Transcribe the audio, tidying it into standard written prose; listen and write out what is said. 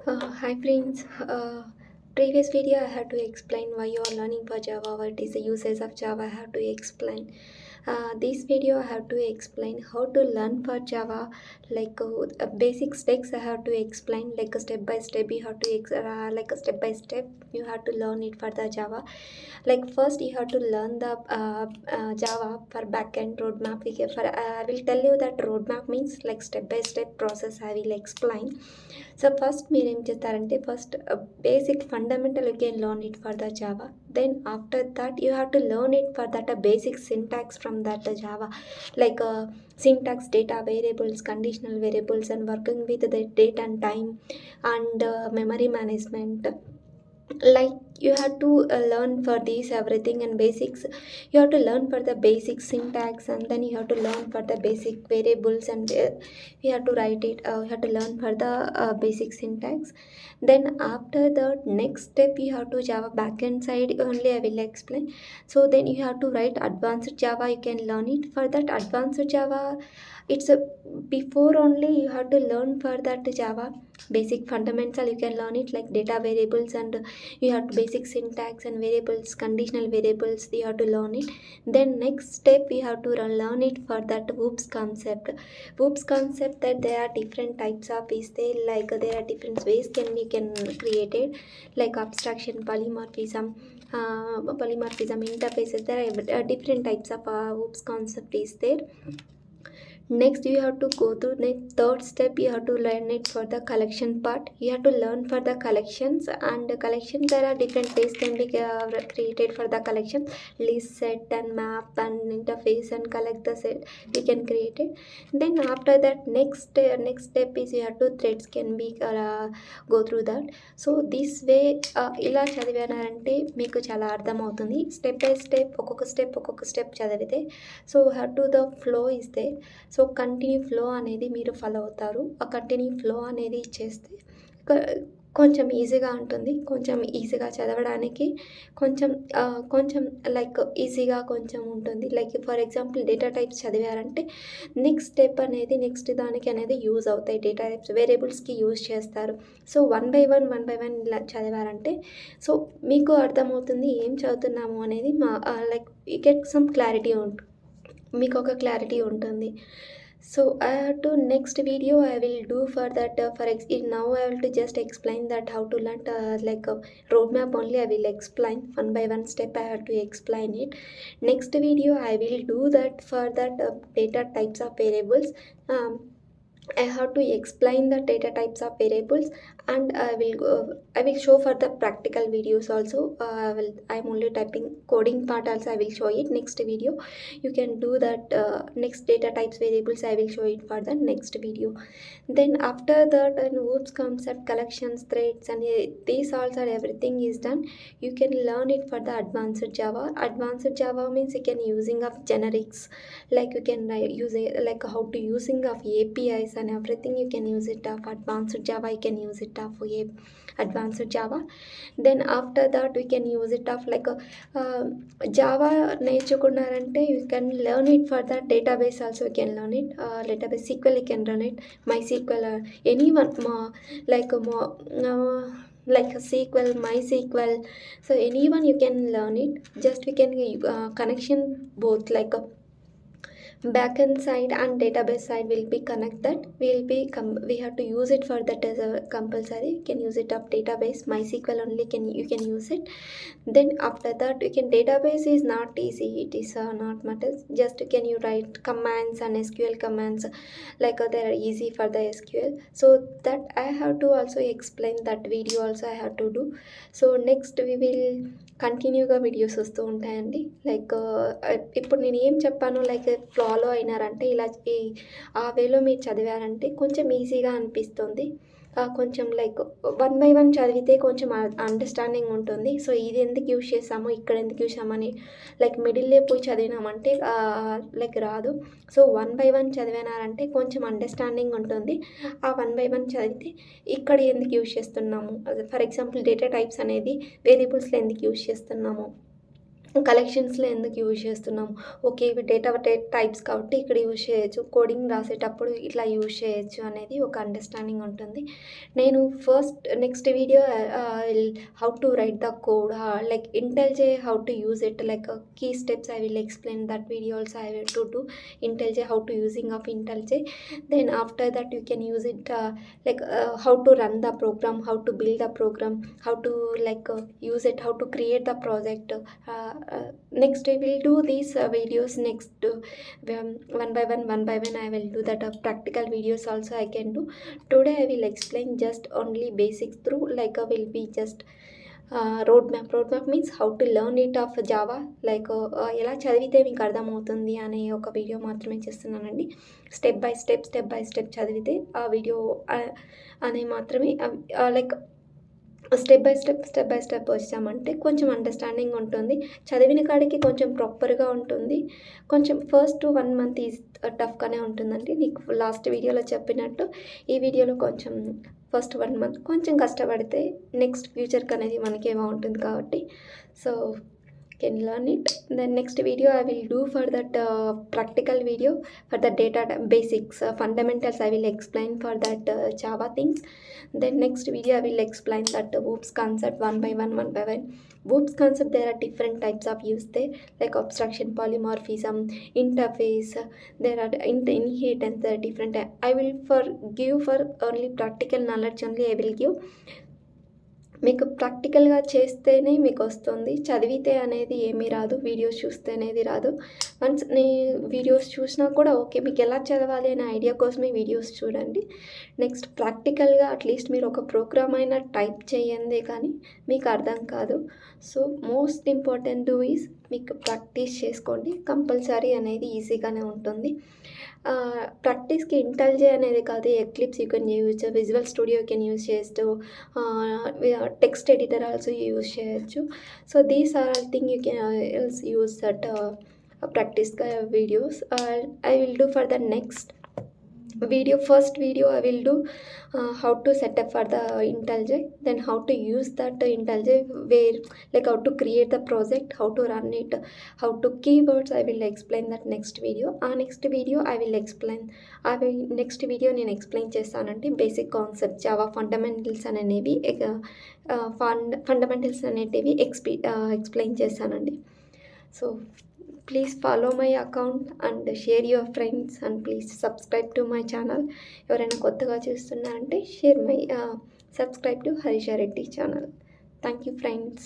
Hi friends. Previous video I had to explain why you are learning for Java, what is the uses of Java. I have to explain. This video I have to explain how to learn for Java, like basic steps I have to explain, like a step by step you have to like a step by step you have to learn it for the Java. Like first you have to learn the Java for backend roadmap. For I will tell you that roadmap means like step by step process I will explain. So first మీరు ఏం చేస్తారంటే first basic fundamental you can learn it for the Java. Then after that you have to learn it for that basic syntax from that Java, like syntax, data variables, conditional variables, and working with the date and time, and memory management. Like you have to learn for these everything and basics. You have to learn for the basic syntax, and then you have to learn for the basic variables, and you have to write it. You have to learn for the basic syntax. Then after the next step you have to Java backend side only I will explain. So then you have to write advanced Java. You can learn it for that advanced Java. It's a before only you have to learn for that Java basic fundamental. You can learn it like data variables, and you have to basic syntax and variables, conditional variables, you have to learn it. Then next step you have to learn it for that whoops concept. Whoops concept, that there are different types of is there, like there are different ways can create it, like abstraction, polymorphism interfaces. There are different types of whoops concept is there. Next you have to go to next third step, you have to learn it for the collection part. You have to learn for the collections, and the collections there are different ways can be created for the collection, list, set, and map, and interface, and collect the set we can create it. Then after that next step is you have to threads can be go through that. So this way ఇలా చదివానంటే మీకు చాలా అర్థమవుతుంది. Step by step ఒక్కొక్క step చదివితే so have to the flow is they. So continue flow అనేది మీరు follow అవుతారు. ఆ కంటిన్యూ ఫ్లో అనేది చేస్తే కొంచెం ఈజీగా ఉంటుంది. కొంచెం ఈజీగా చదవడానికి కొంచెం లైక్ ఈజీగా కొంచెం ఉంటుంది. Like for example data types చదివారంటే నెక్స్ట్ స్టెప్ అనేది నెక్స్ట్ దానికి అనేది యూజ్ అవుతాయి. డేటా టైప్స్ వేరియబుల్స్కి యూజ్ చేస్తారు. సో వన్ బై వన్ ఇలా చదివారంటే సో మీకు అర్థమవుతుంది ఏం చదువుతున్నాము అనేది. Like you get some clarity మీకు ఒక క్లారిటీ ఉంటుంది. So I have to next video I will do for that now I will to just explain that how to learn like a roadmap only I will explain one by one step. I have to explain it. Next video I will do that for that data types of variables. I have to explain the data types of variables, and I will show for the practical videos also. I'm only typing coding part also I will show it next video. You can do that next data types variables I will show it for the next video. Then after that whoops concept, collections, threads, and these also everything is done. You can learn it for the advanced Java. Advanced Java means you can using of generics, like you can use it like how to using of APIs and everything. You can use it of advanced Java. You can use it of advanced Java. Then after that we can use it of like Java నేర్చుకున్నారంటే you can learn it for the database also. You can learn it database SQL you can run it, MySQL, anyone like SQL, MySQL. So anyone you can learn it. Just we can connection both, like backend side and database side will be connected. We have to use it for that as a compulsory. You can use it of database MySQL only you can use it. Then after that you can database is not easy. It is not matters. Just can you write commands and SQL commands, like they are easy for the SQL. So that I have to also explain that video also I have to do. So next we will కంటిన్యూగా videos వస్తూ ఉంటాయండి. Like ఇప్పుడు నేను ఏం చెప్పాను like follow అయినారంటే ఇలా ఆ వేలో మీరు చదివారంటే కొంచెం ఈజీగా అనిపిస్తుంది. కొంచెం లైక్ వన్ బై వన్ చదివితే కొంచెం అండర్స్టాండింగ్ ఉంటుంది. సో ఇది ఎందుకు యూజ్ చేసాము, ఇక్కడ ఎందుకు యూజ్ చేసామని లైక్ మిడిల్లో పోయి చదివినామంటే లైక్ రాదు. సో వన్ బై వన్ చదివినారంటే కొంచెం అండర్స్టాండింగ్ ఉంటుంది. ఆ వన్ బై వన్ చదివితే ఇక్కడ ఎందుకు యూజ్ చేస్తున్నాము, ఫర్ ఎగ్జాంపుల్ డేటా టైప్స్ అనేది వేరియబుల్స్లో ఎందుకు యూజ్ చేస్తున్నాము, కలెక్షన్స్లో ఎందుకు యూజ్ చేస్తున్నాము, ఓకే ఇవి డేటా టైప్స్ కాబట్టి ఇక్కడ యూజ్ చేయొచ్చు, కోడింగ్ రాసేటప్పుడు ఇట్లా యూజ్ చేయొచ్చు అనేది ఒక అండర్స్టాండింగ్ ఉంటుంది. నేను next video how to write the code, like IntelliJ how to use it, like key steps I will explain that video also I will to IntelliJ, how to using of IntelliJ. Then after that you can use it like how to run the program, how to build the program, how to use it, how to create the project. Next I will do these videos next, one by one I will do that. Practical videos also I can do. Today I will explain just only basics through, will be just road map means how to learn it of Java, ఎలా చదివితే మీకు అర్థమవుతుంది అనే ఒక video మాత్రమే చేస్తున్నానండి. Step by step చదివితే ఆ వీడియో అనే మాత్రమే, స్టెప్ బై స్టెప్ వచ్చామంటే కొంచెం అండర్స్టాండింగ్ ఉంటుంది. చదివిన కాడికి కొంచెం ప్రాపర్గా ఉంటుంది. కొంచెం ఫస్ట్ 1 month ఈజ్ టఫ్గానే ఉంటుందండి. నీకు లాస్ట్ వీడియోలో చెప్పినట్టు ఈ వీడియోలో కొంచెం ఫస్ట్ 1 month కొంచెం కష్టపడితే నెక్స్ట్ ఫ్యూచర్కి అనేది మనకే బాగుంటుంది కాబట్టి, so can learn it. Then next video I will do for that practical video for the data basics, fundamentals I will explain for that Java things. Then next video I will explain that OOPS concept one by one. OOPS concept, there are different types of use there, like abstraction, polymorphism, interface, there are inheritance, there are different. I will give for only practical knowledge only I will give. మీకు ప్రాక్టికల్గా చేస్తేనే మీకు వస్తుంది, చదివితే అనేది ఏమీ రాదు, videos చూస్తే అనేది రాదు. వన్స్ నీ వీడియోస్ చూసినా కూడా ఓకే మీకు ఎలా చదవాలి అనే ఐడియా కోసమే వీడియోస్ చూడండి. నెక్స్ట్ ప్రాక్టికల్గా అట్లీస్ట్ మీరు ఒక ప్రోగ్రామ్ అయినా టైప్ చేయందే కానీ మీకు అర్థం కాదు. సో మోస్ట్ ఇంపార్టెంట్ ఈజ్ మీకు ప్రాక్టీస్ చేసుకోండి, కంపల్సరీ అనేది ఈజీగానే ఉంటుంది. ప్రాక్టీస్కి ఇంటెల్జే అనేది కాదు, Eclipse you can use, Visual Studio you can use చేస్తూ, టెక్స్ట్ ఎడిటర్ ఆల్సో యూజ్ చేయొచ్చు. So these are thing you can use that practice videos. I will do for the next video. First video I will do how to set up for the IntelliJ, then how to use that IntelliJ, where how to create the project, how to run it, how to keywords I will explain that next video. Next video I will explain, next video నేను explain చేస్తానంటే basic concept Java fundamentals అనేవి fundamentals అనేటివి explain చేస్తానండి. So please follow my account and share your friends, and please subscribe to my channel. ఎవరైనా కొత్తగా చూస్తున్నారంటే subscribe to Harisha Reddy channel. Thank you friends.